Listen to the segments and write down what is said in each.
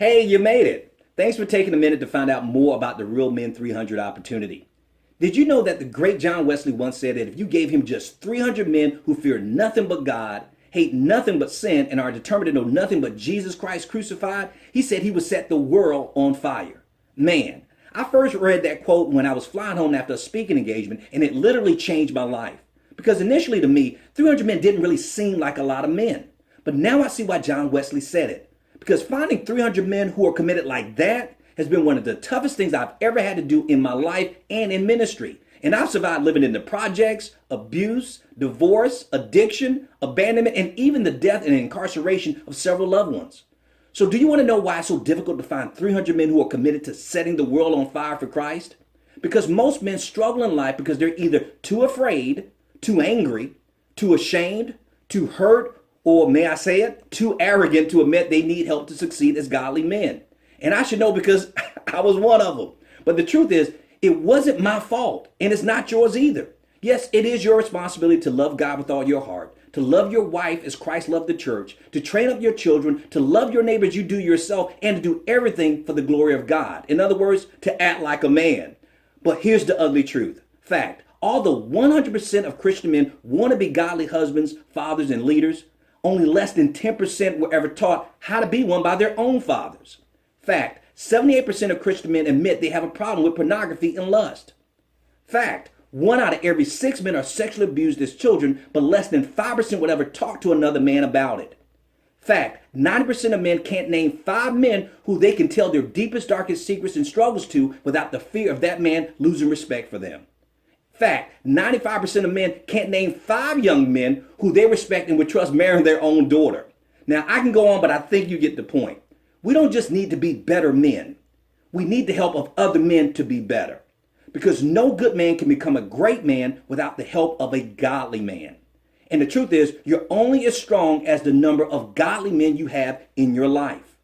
Hey, you made it. Thanks for taking a minute to find out more about the Real Men 300 opportunity. Did you know that the great John Wesley once said that if you gave him just 300 men who fear nothing but God, hate nothing but sin, and are determined to know nothing but Jesus Christ crucified, he said he would set the world on fire? Man, I first read that quote when I was flying home after a speaking engagement, and it literally changed my life. Because initially to me, 300 men didn't really seem like a lot of men. But now I see why John Wesley said it. Because finding 300 men who are committed like that has been one of the toughest things I've ever had to do in my life and in ministry. And I've survived living in the projects, abuse, divorce, addiction, abandonment, and even the death and incarceration of several loved ones. So do you want to know why it's so difficult to find 300 men who are committed to setting the world on fire for Christ? Because most men struggle in life because they're either too afraid, too angry, too ashamed, too hurt, or may I say it, too arrogant to admit they need help to succeed as godly men. And I should know because I was one of them. But the truth is, it wasn't my fault, and it's not yours either. Yes, it is your responsibility to love God with all your heart, to love your wife as Christ loved the church, to train up your children, to love your neighbors you do yourself, and to do everything for the glory of God. In other words, to act like a man. But here's the ugly truth. Fact, although 100% of Christian men want to be godly husbands, fathers, and leaders, only less than 10% were ever taught how to be one by their own fathers. Fact, 78% of Christian men admit they have a problem with pornography and lust. Fact, 1 out of every 6 men are sexually abused as children, but less than 5% would ever talk to another man about it. Fact, 90% of men can't name 5 men who they can tell their deepest, darkest secrets and struggles to without the fear of that man losing respect for them. Fact, 95% of men can't name 5 young men who they respect and would trust marrying their own daughter. Now, I can go on, but I think you get the point. We don't just need to be better men. We need the help of other men to be better. Because no good man can become a great man without the help of a godly man. And the truth is, you're only as strong as the number of godly men you have in your life.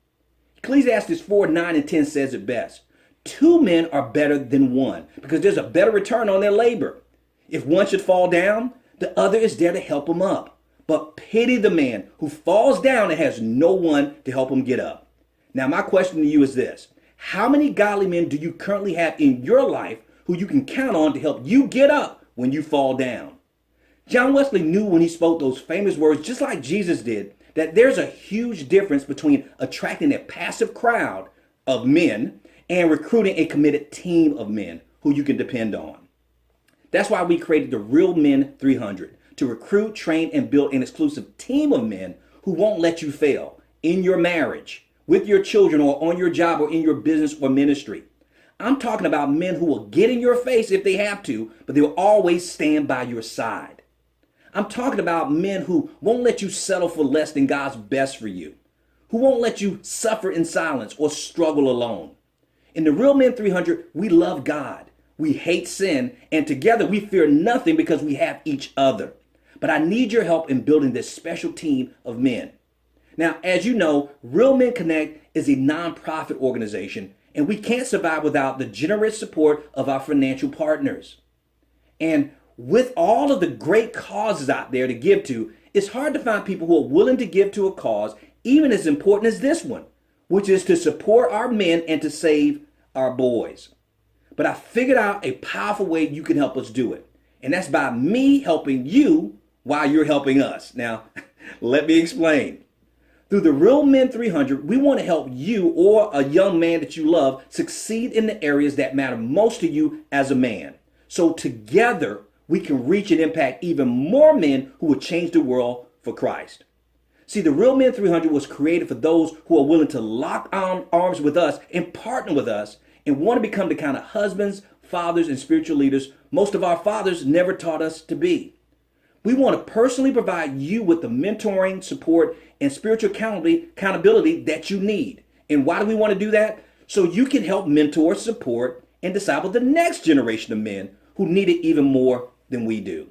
Ecclesiastes 4, 9, and 10 says it best. 2 men are better than 1 because there's a better return on their labor. If one should fall down, the other is there to help him up. But pity the man who falls down and has no one to help him get up. Now, my question to you is this. How many godly men do you currently have in your life who you can count on to help you get up when you fall down? John Wesley knew when he spoke those famous words, just like Jesus did, that there's a huge difference between attracting a passive crowd of men and recruiting a committed team of men who you can depend on. That's why we created the Real Men 300, to recruit, train, and build an exclusive team of men who won't let you fail in your marriage, with your children, or on your job, or in your business or ministry. I'm talking about men who will get in your face if they have to, but they will always stand by your side. I'm talking about men who won't let you settle for less than God's best for you, who won't let you suffer in silence or struggle alone. In the Real Men 300, we love God, we hate sin, and together we fear nothing because we have each other. But I need your help in building this special team of men. Now, as you know, Real Men Connect is a nonprofit organization, and we can't survive without the generous support of our financial partners. And with all of the great causes out there to give to, it's hard to find people who are willing to give to a cause even as important as this one, which is to support our men and to save our boys. But I figured out a powerful way you can help us do it. And that's by me helping you while you're helping us. Now, let me explain. Through the Real Men 300, we want to help you or a young man that you love succeed in the areas that matter most to you as a man. So together, we can reach and impact even more men who will change the world for Christ. See, the Real Men 300 was created for those who are willing to lock arms with us and partner with us and want to become the kind of husbands, fathers, and spiritual leaders most of our fathers never taught us to be. We want to personally provide you with the mentoring, support, and spiritual accountability that you need. And why do we want to do that? So you can help mentor, support, and disciple the next generation of men who need it even more than we do.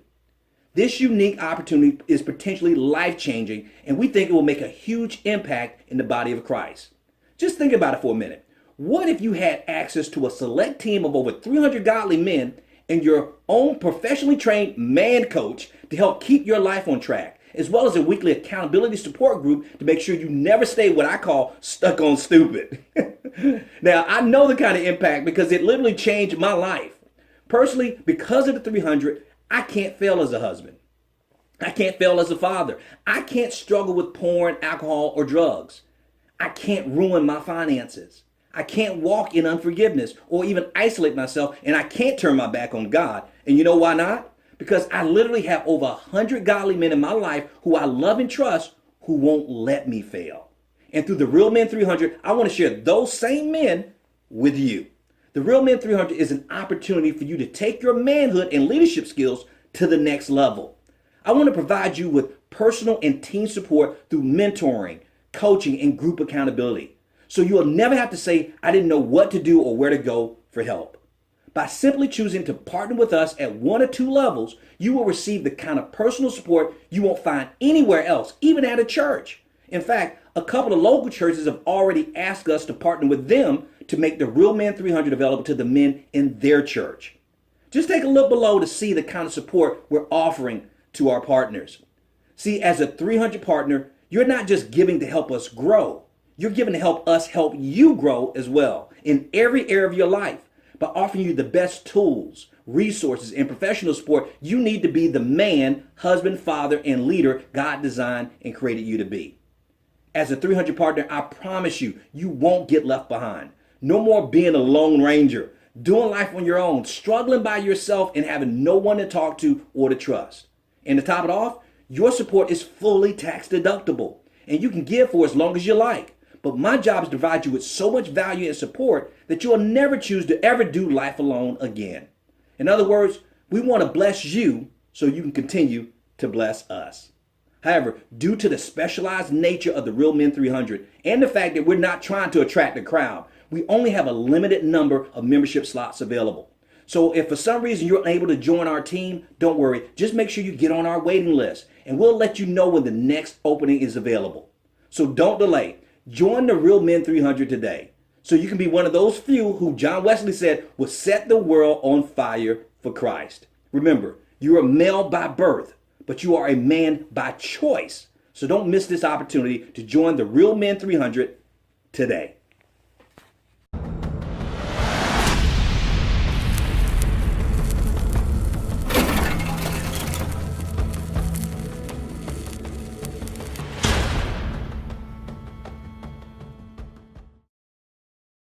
This unique opportunity is potentially life-changing, and we think it will make a huge impact in the body of Christ. Just think about it for a minute. What if you had access to a select team of over 300 godly men and your own professionally trained man coach to help keep your life on track as well as a weekly accountability support group to make sure you never stay what I call stuck on stupid. Now, I know the kind of impact because it literally changed my life. Personally, because of the 300, I can't fail as a husband. I can't fail as a father. I can't struggle with porn, alcohol, or drugs. I can't ruin my finances. I can't walk in unforgiveness or even isolate myself, and I can't turn my back on God. And you know why not? Because I literally have over 100 godly men in my life who I love and trust who won't let me fail. And through the Real Men 300, I want to share those same men with you. The Real Men 300 is an opportunity for you to take your manhood and leadership skills to the next level. I want to provide you with personal and team support through mentoring, coaching, and group accountability. So you'll never have to say, I didn't know what to do or where to go for help. By simply choosing to partner with us at one or two levels, you will receive the kind of personal support you won't find anywhere else, even at a church. In fact, a couple of local churches have already asked us to partner with them to make the Real Men 300 available to the men in their church. Just take a look below to see the kind of support we're offering to our partners. See, as a 300 partner, you're not just giving to help us grow. You're giving to help us help you grow as well in every area of your life by offering you the best tools, resources, and professional support you need to be the man, husband, father, and leader God designed and created you to be. As a 300 partner, I promise you, you won't get left behind. No more being a lone ranger, doing life on your own, struggling by yourself, and having no one to talk to or to trust. And to top it off, your support is fully tax deductible, and you can give for as long as you like. But my job is to provide you with so much value and support that you'll never choose to ever do life alone again. In other words, we want to bless you so you can continue to bless us. However, due to the specialized nature of the Real Men 300 and the fact that we're not trying to attract the crowd, we only have a limited number of membership slots available. So if for some reason you're unable to join our team, don't worry. Just make sure you get on our waiting list and we'll let you know when the next opening is available. So don't delay. Join the Real Men 300 today so you can be one of those few who John Wesley said will set the world on fire for Christ. Remember, you're a male by birth, but you are a man by choice. So don't miss this opportunity to join the Real Men 300 today.